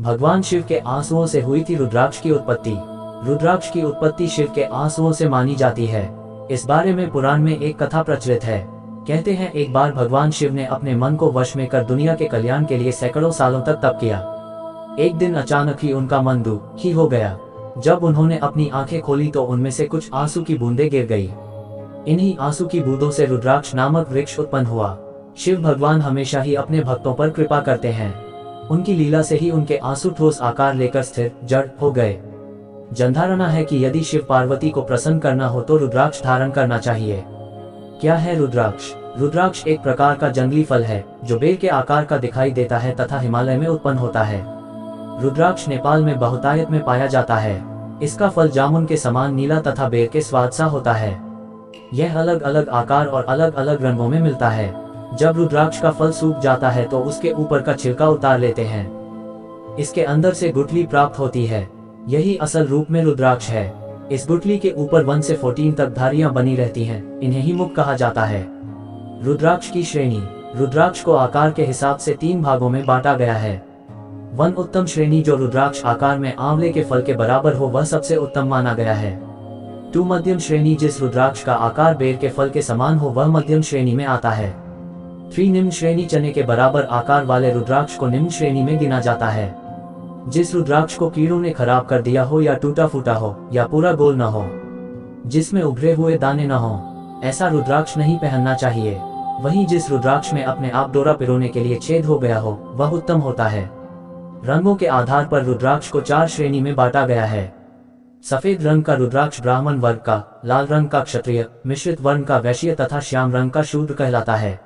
भगवान शिव के आंसुओं से हुई थी रुद्राक्ष की उत्पत्ति। रुद्राक्ष की उत्पत्ति शिव के आंसुओं से मानी जाती है। इस बारे में पुराण में एक कथा प्रचलित है। कहते हैं एक बार भगवान शिव ने अपने मन को वश में कर दुनिया के कल्याण के लिए सैकड़ों सालों तक तप किया। एक दिन अचानक ही उनका मन दुखी हो गया। जब उन्होंने अपनी आंखें खोली तो उनमें से कुछ आंसू की बूंदें गिर गई। इन्हीं आंसू की बूंदों से रुद्राक्ष नामक वृक्ष उत्पन्न हुआ। शिव भगवान हमेशा ही अपने भक्तों पर कृपा करते हैं। उनकी लीला से ही उनके आंसू ठोस आकार लेकर स्थिर जड़ हो गए। जनधारणा है कि यदि शिव पार्वती को प्रसन्न करना हो तो रुद्राक्ष धारण करना चाहिए। क्या है रुद्राक्ष? रुद्राक्ष एक प्रकार का जंगली फल है जो बेर के आकार का दिखाई देता है तथा हिमालय में उत्पन्न होता है। रुद्राक्ष नेपाल में बहुतायत में पाया जाता है। इसका फल जामुन के समान नीला तथा बेर के स्वाद सा होता है। यह अलग अलग आकार और अलग अलग रंगों में मिलता है। जब रुद्राक्ष का फल सूख जाता है तो उसके ऊपर का छिलका उतार लेते हैं। इसके अंदर से गुठली प्राप्त होती है। यही असल रूप में रुद्राक्ष है। इस गुठली के ऊपर 1 से 14 तक धारियां बनी रहती हैं। इन्हें ही मुख कहा जाता है। रुद्राक्ष की श्रेणी। रुद्राक्ष को आकार के हिसाब से 3 भागों में बांटा गया है। 1 उत्तम श्रेणी जो रुद्राक्ष आकार में आंवले के फल के बराबर हो वह सबसे उत्तम माना गया है। 2 मध्यम श्रेणी जिस रुद्राक्ष का आकार बेर के फल के समान हो वह मध्यम श्रेणी में आता है। 3 निम्न श्रेणी चने के बराबर आकार वाले रुद्राक्ष को निम्न श्रेणी में गिना जाता है। जिस रुद्राक्ष को कीड़ों ने खराब कर दिया हो या टूटा फूटा हो या पूरा गोल न हो, जिसमें उभरे हुए दाने न हो, ऐसा रुद्राक्ष नहीं पहनना चाहिए। वहीं जिस रुद्राक्ष में अपने आप डोरा पिरोने के लिए छेद हो गया हो वह उत्तम होता है। रंगों के आधार पर रुद्राक्ष को 4 श्रेणी में बांटा गया है। सफेद रंग का रुद्राक्ष ब्राह्मण वर्ग का, लाल रंग का क्षत्रिय, मिश्रित वर्ण का वैश्य तथा श्याम रंग का शूद्र कहलाता है।